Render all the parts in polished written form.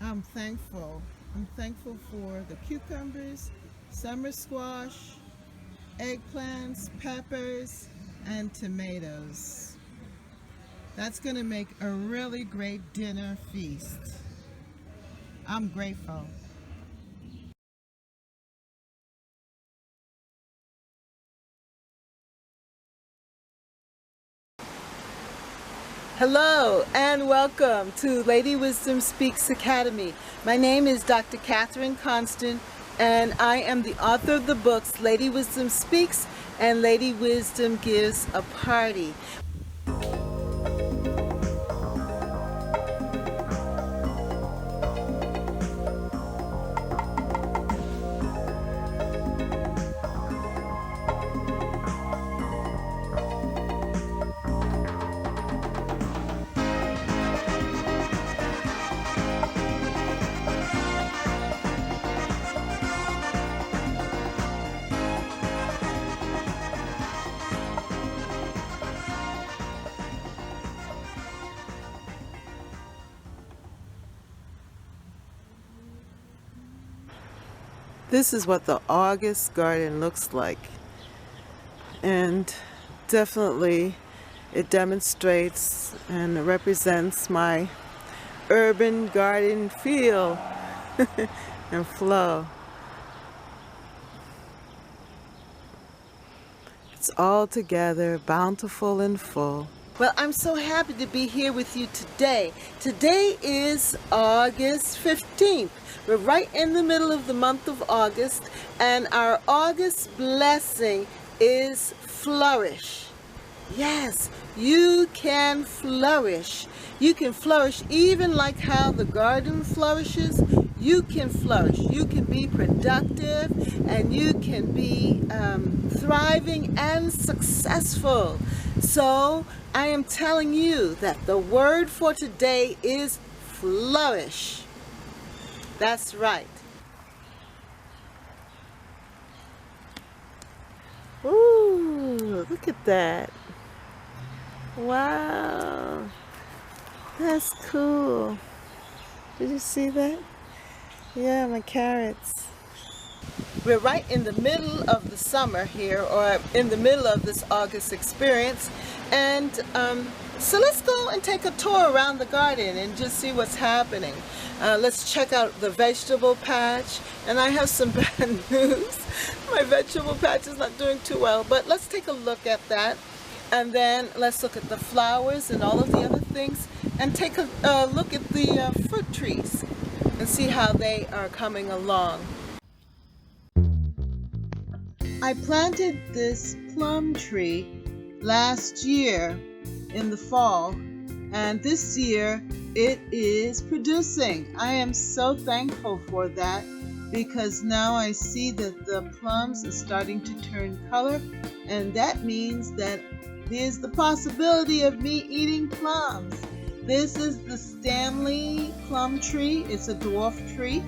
I'm thankful. I'm thankful for the cucumbers, summer squash, eggplants, peppers, and tomatoes. That's going to make a really great dinner feast. I'm grateful. Hello and welcome to Lady Wisdom Speaks Academy. My name is Dr. Catherine Constant, and I am the author of the books Lady Wisdom Speaks and Lady Wisdom Gives a Party. This is what the August garden looks like, and definitely it demonstrates and represents my urban garden feel and flow. It's all together, bountiful and full. Well, I'm so happy to be here with you today. Today is August 15th. We're right in the middle of the month of August, and our August blessing is flourish. Yes, you can flourish. You can flourish even like how the garden flourishes. You can flourish. You can be productive, and you can be thriving and successful. So I am telling you that the word for today is flourish. That's right. Ooh, look at that. Wow, that's cool. Did you see that? Yeah, my carrots. We're right in the middle of the summer here, or in the middle of this August experience, and so let's go and take a tour around the garden and just see what's happening. Let's check out the vegetable patch, and I have some bad news. My vegetable patch is not doing too well, but let's take a look at that. And then let's look at the flowers and all of the other things, and take a look at the fruit trees and see how they are coming along. I planted this plum tree last year in the fall, and this year it is producing. I am so thankful for that, because now I see that the plums are starting to turn color, and that means that there's the possibility of me eating plums. This is the Stanley plum tree. It's a dwarf tree,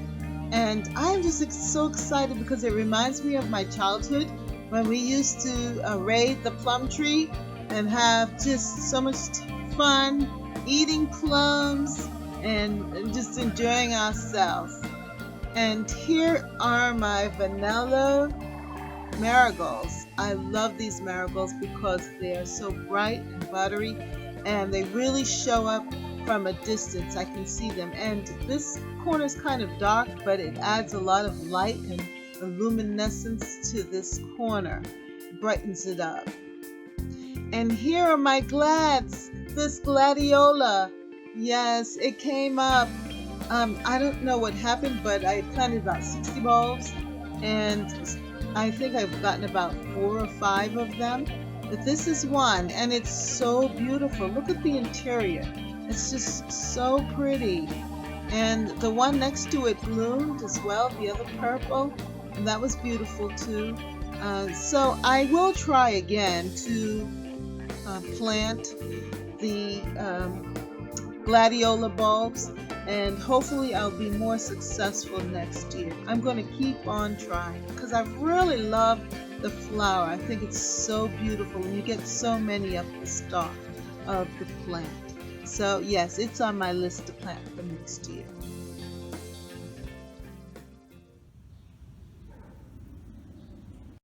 and I'm just so excited because it reminds me of my childhood when we used to raid the plum tree and have just so much fun eating plums and just enjoying ourselves. And here are my vanilla marigolds. I love these marigolds because they are so bright and buttery, and they really show up from a distance. I can see them, and this corner is kind of dark, but it adds a lot of light and luminescence to this corner, brightens it up. And here are my glads, this gladiola. Yes, it came up. I don't know what happened, but I planted about 60 bulbs, and I think I've gotten about 4 or 5 of them. But this is one, and it's so beautiful. Look at the interior. It's just so pretty. And the one next to it bloomed as well, the other purple, and that was beautiful too. So I will try again to plant the gladiola bulbs, and hopefully I'll be more successful next year. I'm going to keep on trying because I really love the flower. I think it's so beautiful, and you get so many of the stalk of the plant. So yes, it's on my list to plant for next year.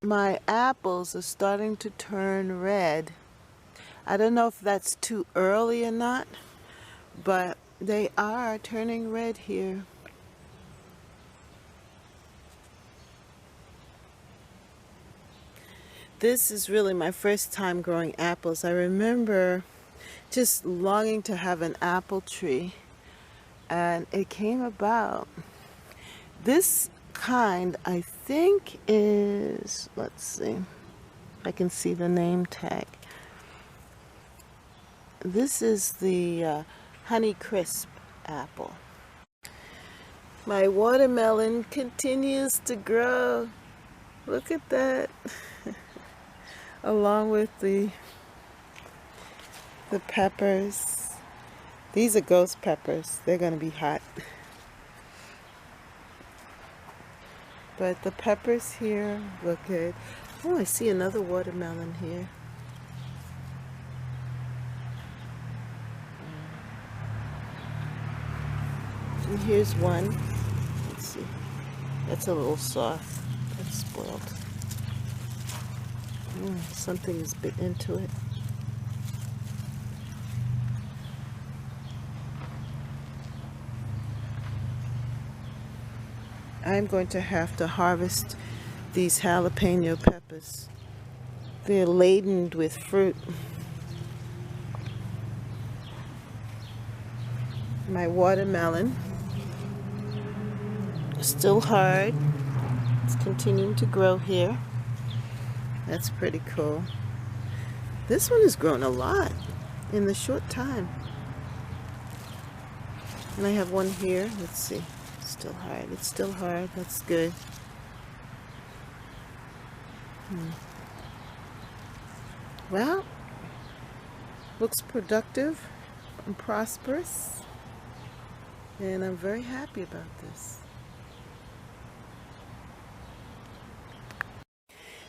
my apples are starting to turn red. I don't know if that's too early or not, but they are turning red here. This is really my first time growing apples. I remember just longing to have an apple tree, and it came about. This kind, I think, is, let's see if I can see the name tag. This is the Honey Crisp apple. My watermelon continues to grow. Look at that. Along with the peppers. These are ghost peppers. They're going to be hot. But the peppers here look good. Oh, I see another watermelon here. And here's one. Let's see. That's a little soft. That's spoiled. Something is bit into it. I'm going to have to harvest these jalapeno peppers. They're laden with fruit. My watermelon is still hard. It's continuing to grow here. That's pretty cool. This one has grown a lot in the short time. And I have one here. Let's see. It's still hard. It's still hard. That's good. Well, looks productive and prosperous. And I'm very happy about this.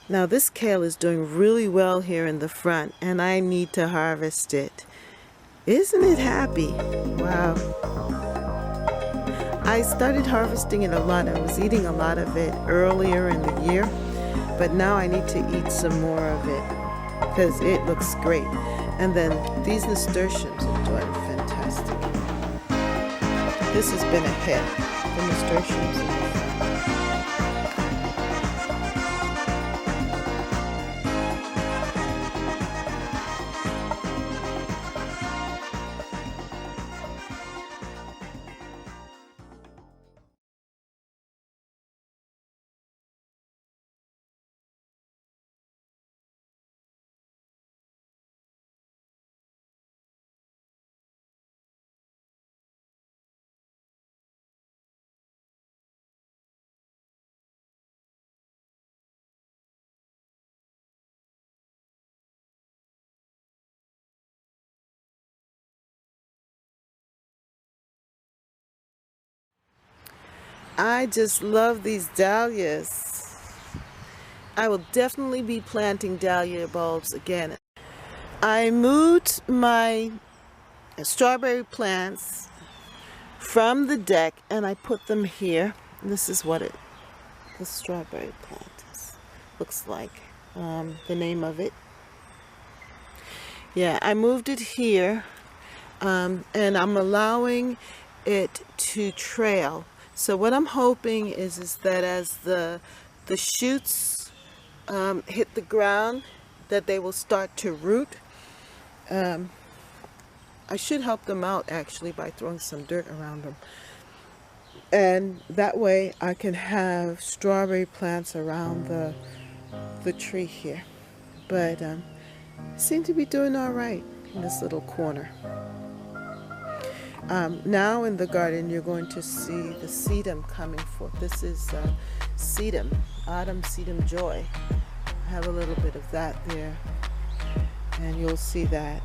Now this kale is doing really well here in the front, and I need to harvest it. Isn't it happy? Wow. I started harvesting it a lot. I was eating a lot of it earlier in the year, but now I need to eat some more of it because it looks great. And then these nasturtiums are doing fantastic. This has been a hit, the nasturtiums in the front. I just love these dahlias. I will definitely be planting dahlia bulbs again. I moved my strawberry plants from the deck and I put them here. This is what the strawberry plant looks like. The name of it. Yeah, I moved it here, and I'm allowing it to trail. So what I'm hoping is that as the shoots hit the ground, that they will start to root. I should help them out actually by throwing some dirt around them. And that way I can have strawberry plants around the tree here. But seem to be doing all right in this little corner. Now in the garden you're going to see the sedum coming forth. This is sedum, autumn sedum joy. I have a little bit of that there, and you'll see that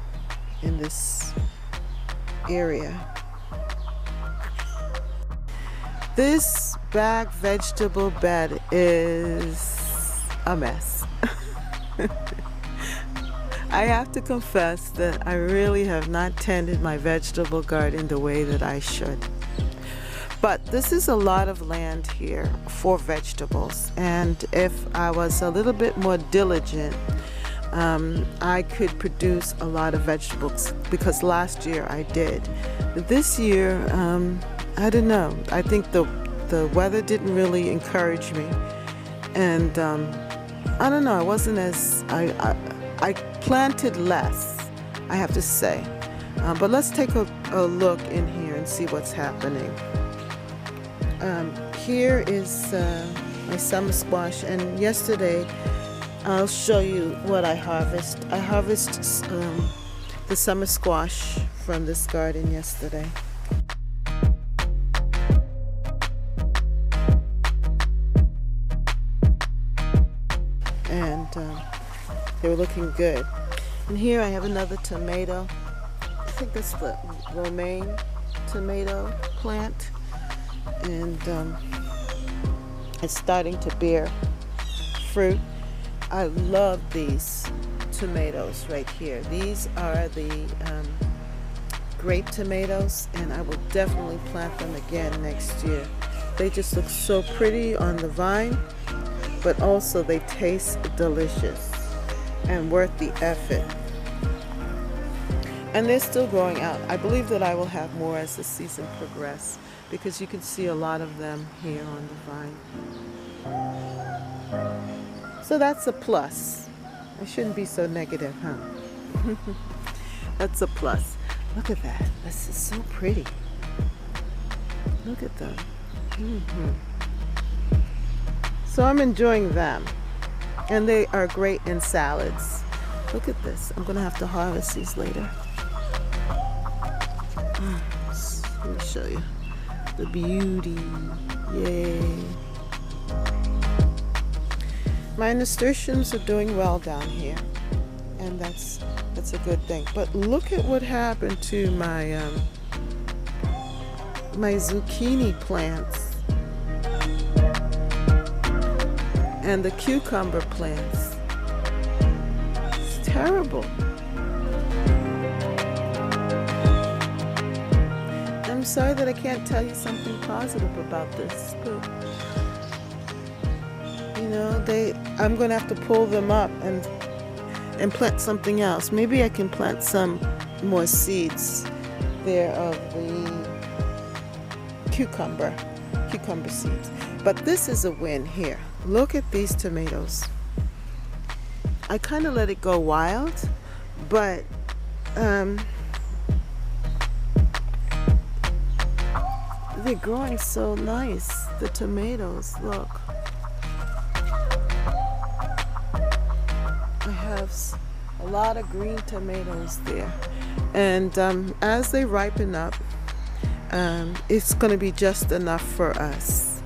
in this area. This back vegetable bed is a mess. I have to confess that I really have not tended my vegetable garden the way that I should. But this is a lot of land here for vegetables, and if I was a little bit more diligent, I could produce a lot of vegetables, because last year I did. This year, I don't know. I think the weather didn't really encourage me, and I don't know. I wasn't as I planted less, I have to say. But let's take a look in here and see what's happening. Here is my summer squash, and yesterday I'll show you what I harvest. I harvested the summer squash from this garden yesterday. And they were looking good. And here I have another tomato. I think that's the romaine tomato plant. And it's starting to bear fruit. I love these tomatoes right here. These are the grape tomatoes, and I will definitely plant them again next year. They just look so pretty on the vine, but also they taste delicious and worth the effort. And they're still growing out. I believe that I will have more as the season progresses, because you can see a lot of them here on the vine. So that's a plus. I shouldn't be so negative, huh? That's a plus. Look at that. This is so pretty. Look at them. So I'm enjoying them. And they are great in salads. Look at this. I'm going to have to harvest these later. Let me show you the beauty. Yay. My nasturtiums are doing well down here, and that's a good thing. But look at what happened to my my zucchini plants and the cucumber plants. It's terrible. I'm sorry that I can't tell you something positive about this, but you know, I'm going to have to pull them up and plant something else. Maybe I can plant some more seeds there of the cucumber seeds. But this is a win here. Look at these tomatoes. I kind of let it go wild, but they're growing so nice. The tomatoes, look. I have a lot of green tomatoes there, and as they ripen up, it's going to be just enough for us.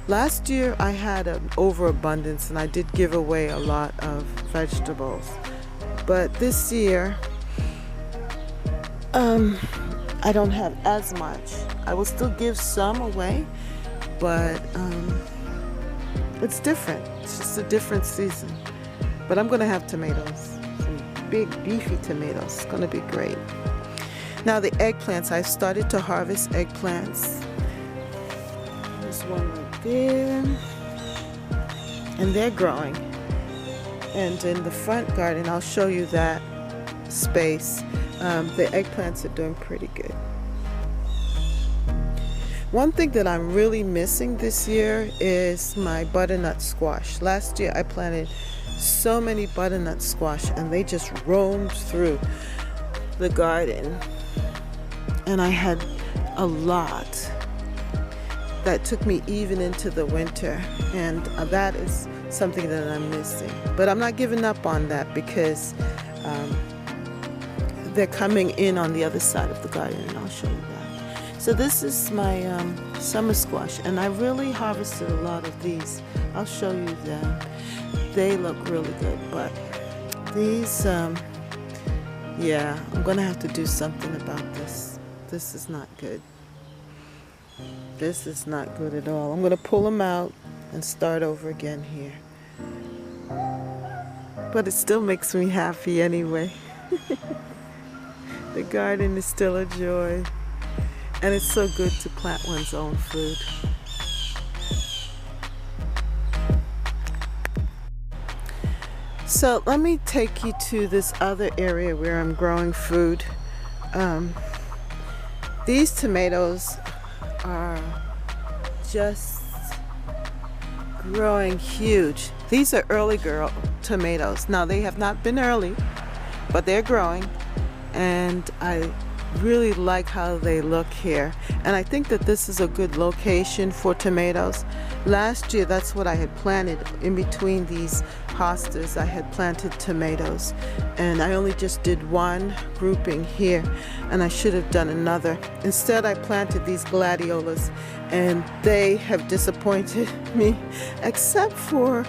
Last year I had an overabundance, and I did give away a lot of vegetables, but this year I don't have as much. I will still give some away, but it's different. It's just a different season. But I'm going to have tomatoes, some big beefy tomatoes. It's going to be great. Now the eggplants, I've started to harvest eggplants. There's one right there, and they're growing. And in the front garden, I'll show you that space. The eggplants are doing pretty good. One thing that I'm really missing this year is my butternut squash. Last year I planted so many butternut squash, and they just roamed through the garden, and I had a lot that took me even into the winter, and that is something that I'm missing. But I'm not giving up on that, because they're coming in on the other side of the garden, and I'll show you that. So this is my summer squash, and I really harvested a lot of these. I'll show you them. They look really good, but these, yeah, I'm gonna have to do something about this. This is not good. This is not good at all. I'm gonna pull them out and start over again here. But it still makes me happy anyway. The garden is still a joy. And it's so good to plant one's own food. So let me take you to this other area where I'm growing food. These tomatoes are just growing huge. These are early girl tomatoes. Now they have not been early, but they're growing, and I really like how they look here. And I think that this is a good location for tomatoes. Last year, that's what I had planted. In between these hostas, I had planted tomatoes, and I only just did one grouping here, and I should have done another. Instead, I planted these gladiolas, and they have disappointed me, except for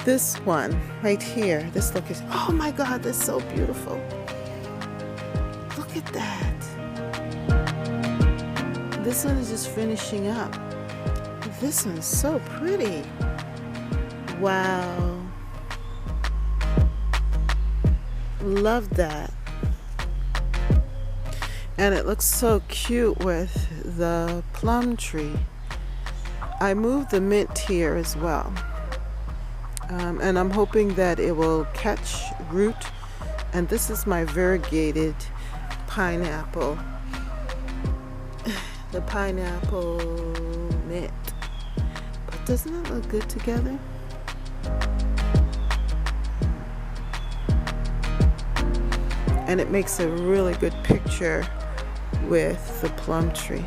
this one right here. This look is, oh my God, they're so beautiful. Look at that. This one is just finishing up. This one's so pretty. Wow. Love that. And it looks so cute with the plum tree. I moved the mint here as well. And I'm hoping that it will catch root. And this is my variegated pineapple. The pineapple mint. But doesn't it look good together? And it makes a really good picture with the plum tree.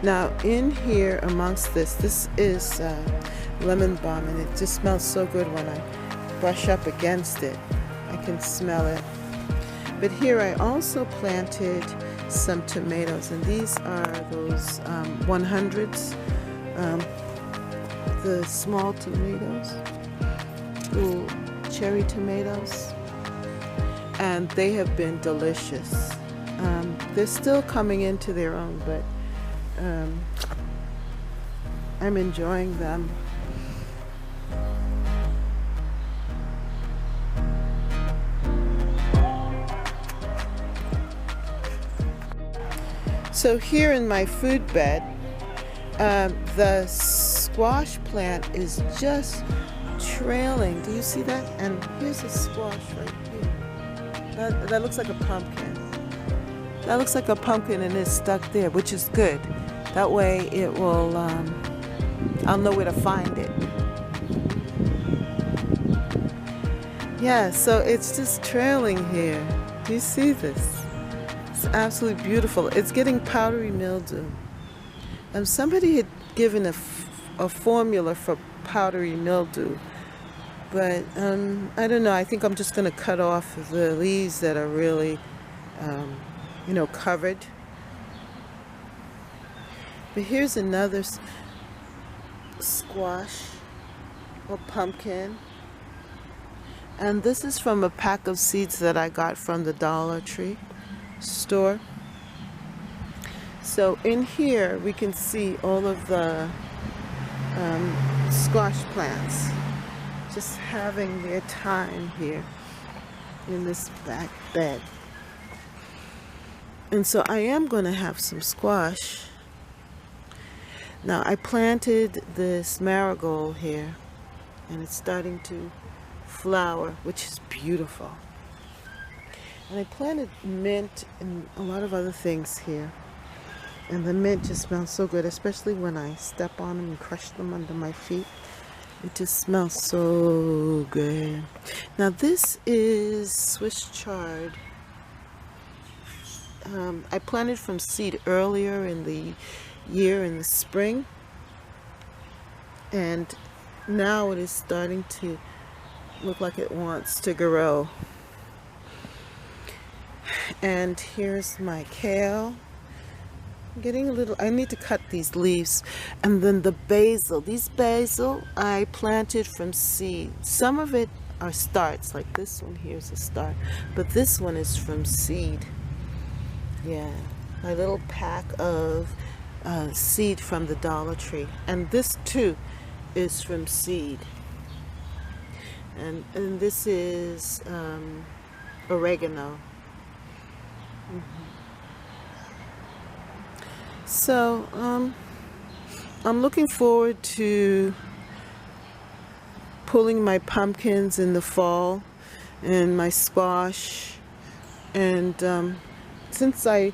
Now in here amongst this is lemon balm, and it just smells so good when I brush up against it. I can smell it. But here I also planted some tomatoes, and these are those 100s, the small tomatoes, little cherry tomatoes, and they have been delicious. They're still coming into their own, but I'm enjoying them. So here in my food bed, the squash plant is just trailing. Do you see that? And here's a squash right here. That looks like a pumpkin. That looks like a pumpkin, and it's stuck there, which is good. That way it will, I'll know where to find it. Yeah, so it's just trailing here. Do you see this? It's absolutely beautiful. It's getting powdery mildew. Somebody had given a formula for powdery mildew, but I don't know. I think I'm just going to cut off the leaves that are really, covered. But here's another squash or pumpkin. And this is from a pack of seeds that I got from the Dollar Tree store. So in here we can see all of the squash plants just having their time here in this back bed. And so I am going to have some squash. Now I planted this marigold here, and it's starting to flower, which is beautiful. And I planted mint and a lot of other things here. And the mint just smells so good, especially when I step on them and crush them under my feet. It just smells so good. Now this is Swiss chard. I planted from seed earlier in the year in the spring. And now it is starting to look like it wants to grow. And here's my kale. I'm getting a little, I need to cut these leaves. And then the basil. These basil I planted from seed. Some of it are starts, like this one here is a start. But this one is from seed. Yeah, my little pack of seed from the Dollar Tree. And this too is from seed. And this is oregano. So, I'm looking forward to pulling my pumpkins in the fall and my squash. And since I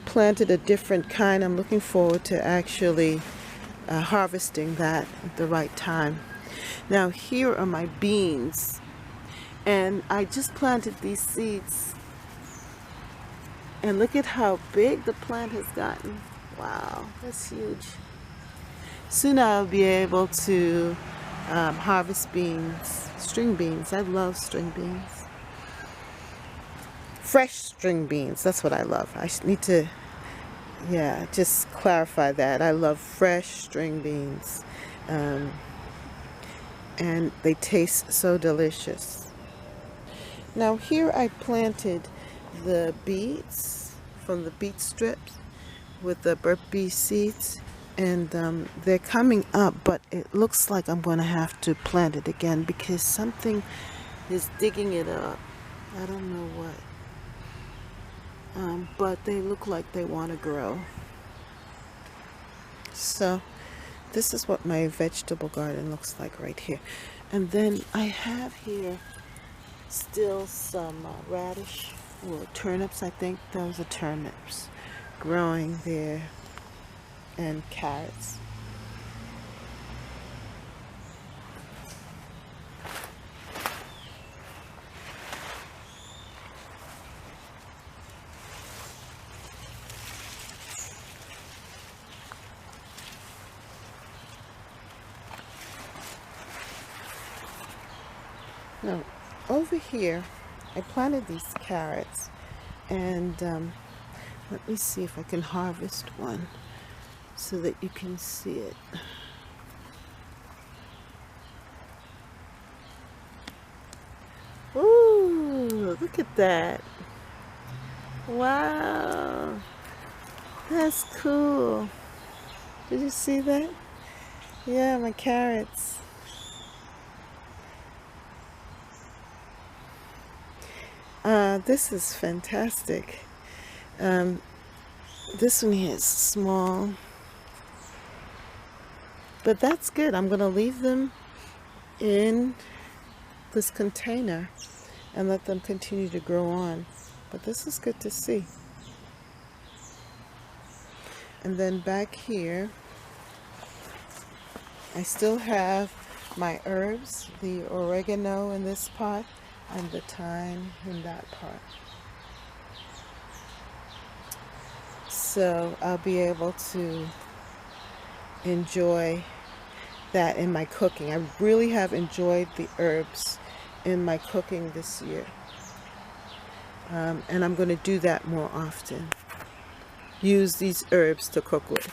planted a different kind, I'm looking forward to actually harvesting that at the right time. Now, here are my beans. And I just planted these seeds. And look at how big the plant has gotten. Wow, that's huge. Soon I'll be able to harvest beans, string beans. I love string beans. Fresh string beans, that's what I love. I need to, yeah, just clarify that. I love fresh string beans. And they taste so delicious. Now here I planted the beets from the beet strips with the burp bee seeds, and they're coming up, but it looks like I'm going to have to plant it again because something is digging it up. I don't know what, but they look like they want to grow. So this is what my vegetable garden looks like right here. And then I have here still some radish or turnips. I think those are turnips growing there, and carrots. Now, over here, I planted these carrots, and let me see if I can harvest one so that you can see it. Ooh, look at that. Wow, that's cool. Did you see that? Yeah, my carrots. This is fantastic. This one here is small, but that's good. I'm going to leave them in this container and let them continue to grow on. But this is good to see. And then back here, I still have my herbs, the oregano in this pot and the thyme in that pot. So I'll be able to enjoy that in my cooking. I really have enjoyed the herbs in my cooking this year. And I'm going to do that more often. Use these herbs to cook with.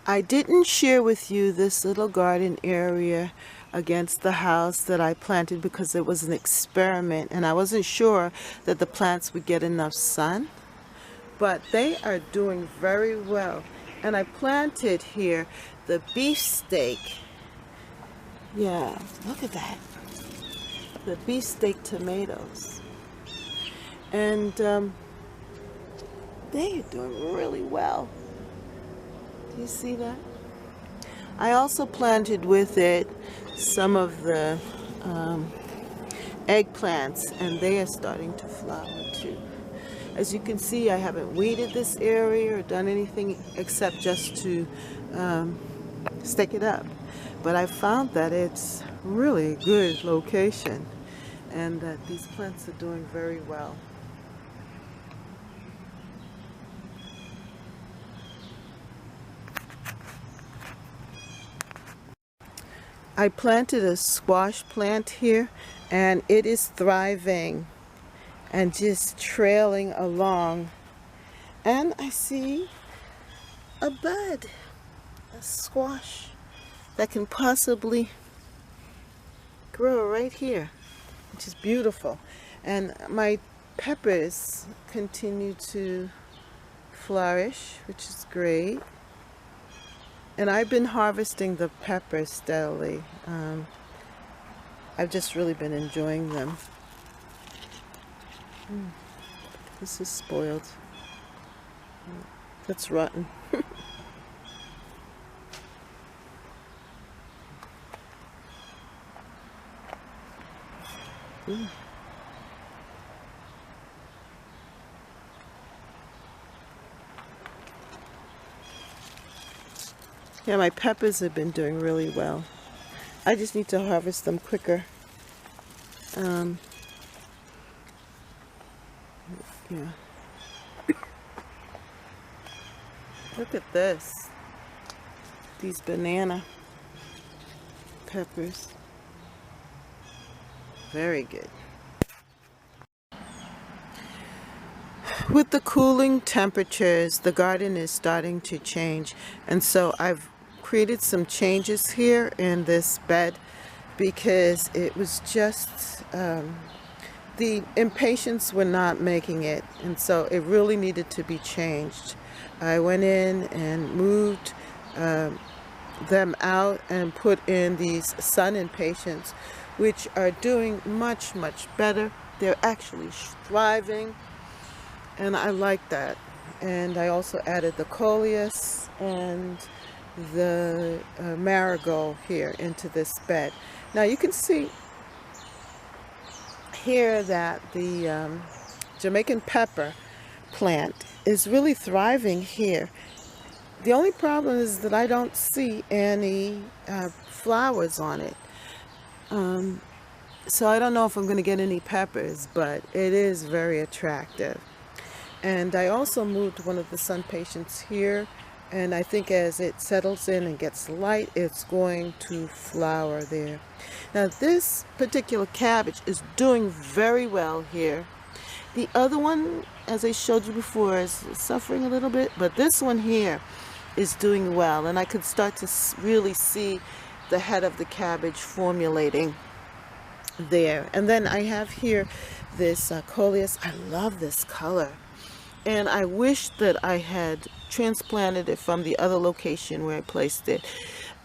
I didn't share with you this little garden area against the house that I planted because it was an experiment and I wasn't sure that the plants would get enough sun. But they are doing very well. And I planted here the beefsteak. Yeah, look at that. The beefsteak tomatoes. And they are doing really well. Do you see that? I also planted with it some of the eggplants, and they are starting to flower too. As you can see, I haven't weeded this area or done anything except just to stake it up. But I found that it's really a good location and that these plants are doing very well. I planted a squash plant here and it is thriving and just trailing along. And I see a bud, a squash that can possibly grow right here, which is beautiful. And my peppers continue to flourish, which is great. And I've been harvesting the peppers steadily. I've just really been enjoying them. This is spoiled. That's rotten. Yeah, my peppers have been doing really well. I just need to harvest them quicker. Yeah. Look at this. These banana peppers. Very good. With the cooling temperatures, the garden is starting to change, and so I've created some changes here in this bed because it was just the impatiens were not making it, and so it really needed to be changed. I went in and moved them out and put in these sun impatiens, which are doing much better. They're actually thriving, and I like that. And I also added the coleus and the marigold here into this bed. Now you can see here that the Jamaican pepper plant is really thriving here. The only problem is that I don't see any flowers on it. So I don't know if I'm going to get any peppers, but it is very attractive. And I also moved one of the sun patients here, and I think as it settles in and gets light, it's going to flower there. Now this particular cabbage is doing very well here. The other one, as I showed you before, is suffering a little bit, but this one here is doing well, and I could start to really see the head of the cabbage formulating there. And then I have here this coleus. I love this color, and I wish that I had transplanted it from the other location where I placed it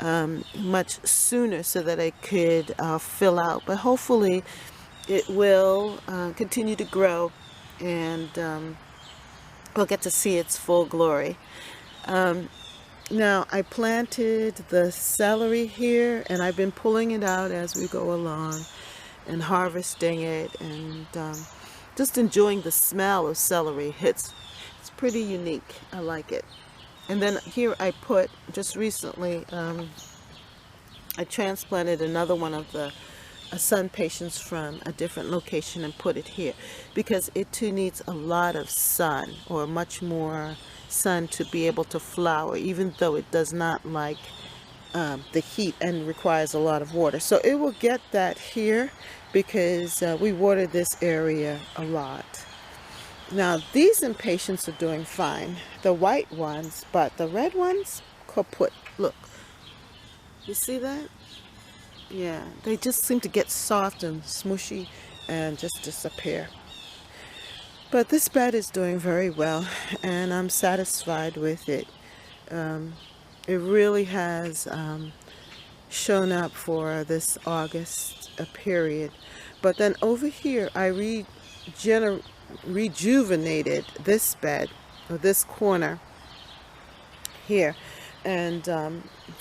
much sooner so that I could fill out, but hopefully it will continue to grow, and we'll get to see its full glory. Now I planted the celery here, and I've been pulling it out as we go along and harvesting it, and just enjoying the smell of celery. It's pretty unique. I like it. And then here I put, just recently, I transplanted another one of the sun patients from a different location and put it here because it too needs a lot of sun, or much more sun, to be able to flower, even though it does not like the heat and requires a lot of water. So it will get that here because we water this area a lot. Now these impatiens are doing fine, the white ones, but the red ones, kaput. Look, you see that? Yeah, they just seem to get soft and smushy and just disappear. But this bed is doing very well, and I'm satisfied with it. It really has shown up for this August period. But then over here, I rejuvenated this bed, or this corner here, and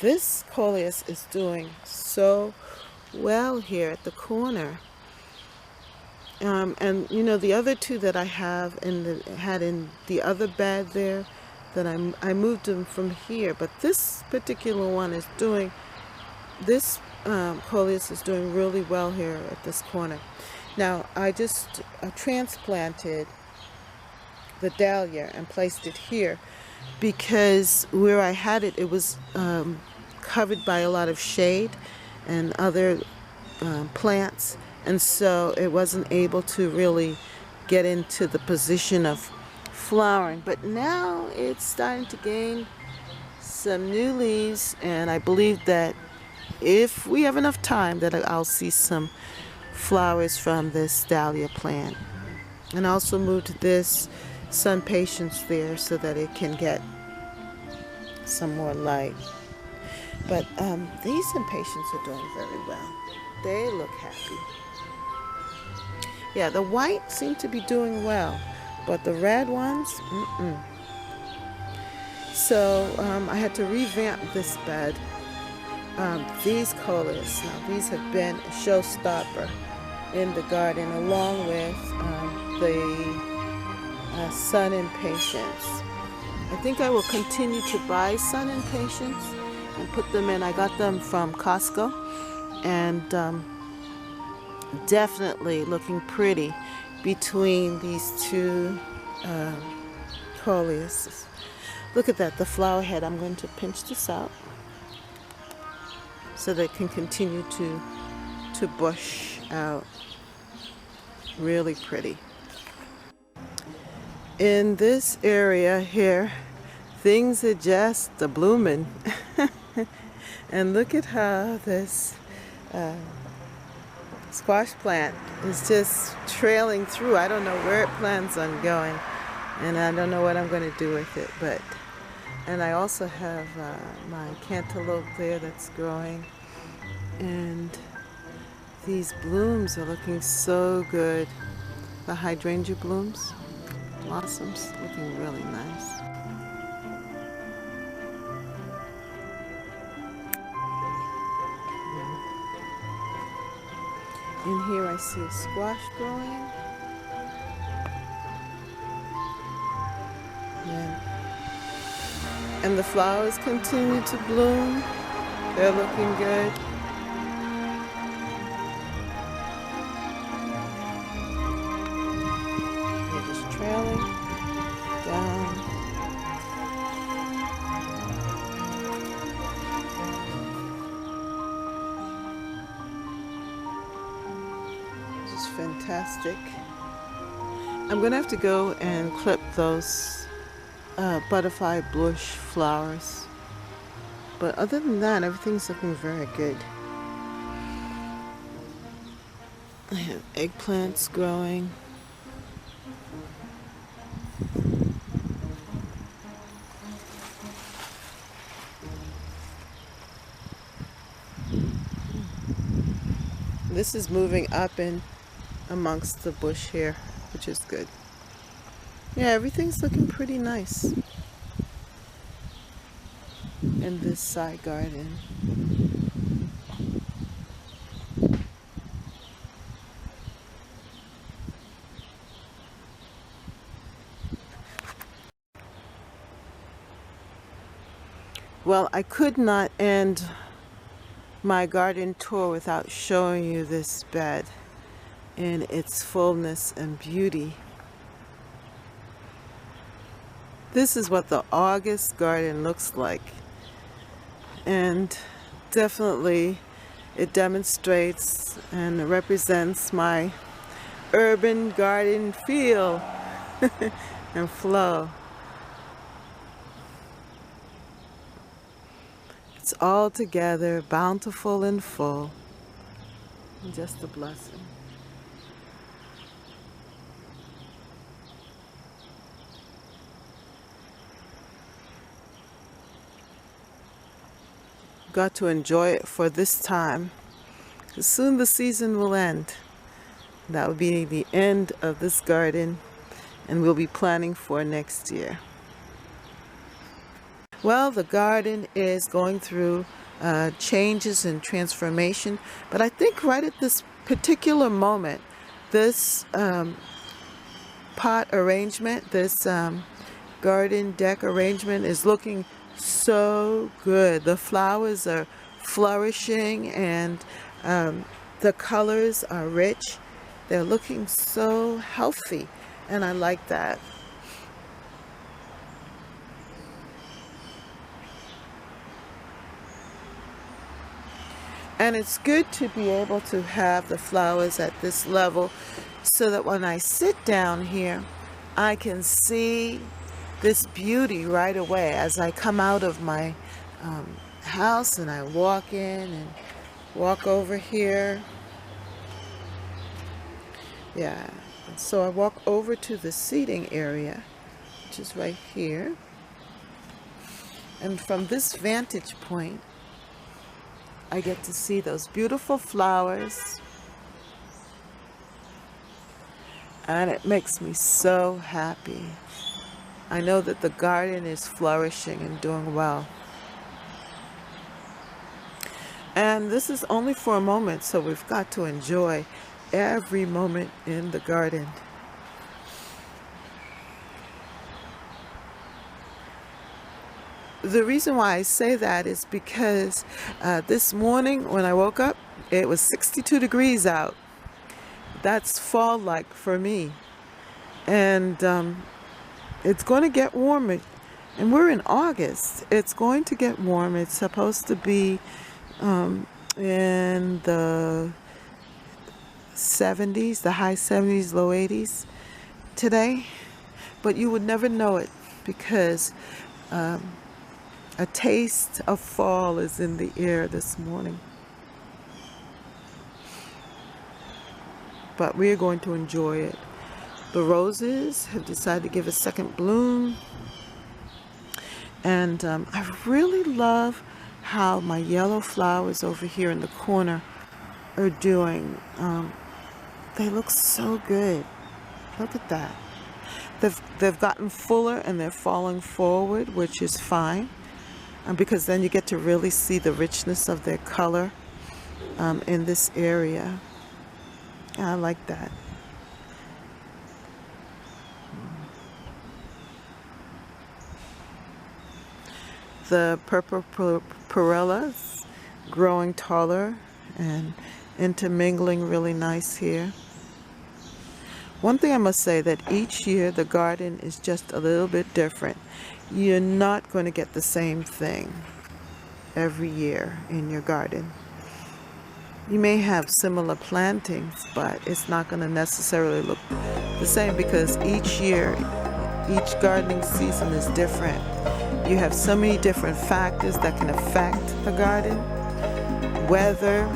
this coleus is doing so well here at the corner. And you know, the other two that I have had in the other bed there, that I moved them from here, but this particular one is doing, this coleus is doing really well here at this corner. Now I just transplanted the dahlia and placed it here because where I had it, it was covered by a lot of shade and other plants, and so it wasn't able to really get into the position of flowering. But now it's starting to gain some new leaves, and I believe that if we have enough time that I'll see some flowers from this dahlia plant. And I also moved this sun patience there so that it can get some more light. But these impatiens are doing very well. They look happy. Yeah, the white seem to be doing well, but the red ones, So I had to revamp this bed. These colors, now these have been a showstopper in the garden, along with the Sun and Patience. I think I will continue to buy Sun and Patience and put them in. I got them from Costco, and definitely looking pretty between these two Dahlias. Look at that, the flower head. I'm going to pinch this out so that it can continue to bush out. Really pretty. In this area here, things are just blooming. And look at how this squash plant is just trailing through. I don't know where it plans on going, and I don't know what I'm going to do with it. And I also have my cantaloupe there that's growing, and these blooms are looking so good. The hydrangea blooms, blossoms, looking really nice. In here I see a squash growing. And the flowers continue to bloom. They're looking good. They're just trailing down. Just fantastic. I'm gonna have to go and clip those butterfly bush flowers, but other than that, everything's looking very good. I have eggplants growing. This is moving up in amongst the bush here, which is good. Yeah, everything's looking pretty nice in this side garden. Well, I could not end my garden tour without showing you this bed in its fullness and beauty. This is what the August garden looks like, and definitely it demonstrates and represents my urban garden feel and flow. It's all together, bountiful and full, and just a blessing. Got to enjoy it for this time, because soon the season will end. That will be the end of this garden, and we'll be planning for next year. Well, the garden is going through changes and transformation, but I think right at this particular moment, this pot arrangement, this garden deck arrangement is looking so good. The flowers are flourishing, and the colors are rich. They're looking so healthy, and I like that. And it's good to be able to have the flowers at this level so that when I sit down here, I can see this beauty right away as I come out of my house and I walk in and walk over here. Yeah, and so I walk over to the seating area, which is right here. And from this vantage point, I get to see those beautiful flowers, and it makes me so happy. I know that the garden is flourishing and doing well. And this is only for a moment, so we've got to enjoy every moment in the garden. The reason why I say that is because this morning when I woke up, it was 62 degrees out. That's fall-like for me. And it's going to get warmer. And we're in August. It's going to get warm. It's supposed to be in the 70s, the high 70s, low 80s today. But you would never know it because a taste of fall is in the air this morning. But we're going to enjoy it. The roses have decided to give a second bloom. And I really love how my yellow flowers over here in the corner are doing. They look so good. Look at that. They've gotten fuller and they're falling forward, which is fine. Because then you get to really see the richness of their color in this area. I like that. The purple perellas growing taller and intermingling really nice here. One thing I must say that each year the garden is just a little bit different. You're not going to get the same thing every year in your garden. You may have similar plantings, but it's not going to necessarily look the same because each year, each gardening season is different. You have so many different factors that can affect the garden. Weather,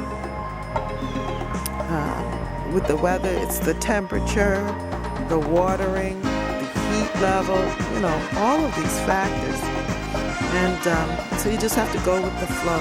with the weather, it's the temperature, the watering, heat level, all of these factors. And so you just have to go with the flow.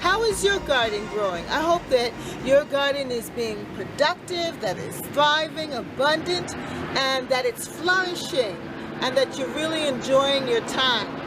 How is your garden growing? I hope that your garden is being productive, that it's thriving, abundant, and that it's flourishing, and that you're really enjoying your time.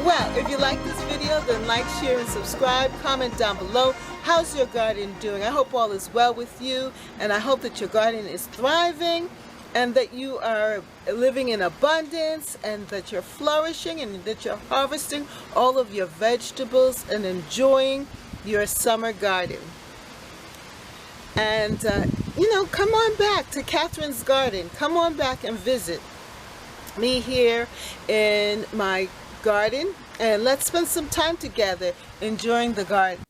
Well, if you like this video, then like, share, and subscribe. Comment down below. How's your garden doing? I hope all is well with you, and I hope that your garden is thriving, and that you are living in abundance, and that you're flourishing, and that you're harvesting all of your vegetables and enjoying your summer garden. And, come on back to Catherine's Garden. Come on back and visit me here in my garden, and let's spend some time together enjoying the garden.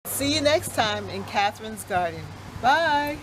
See you next time in Catherine's Garden. Bye.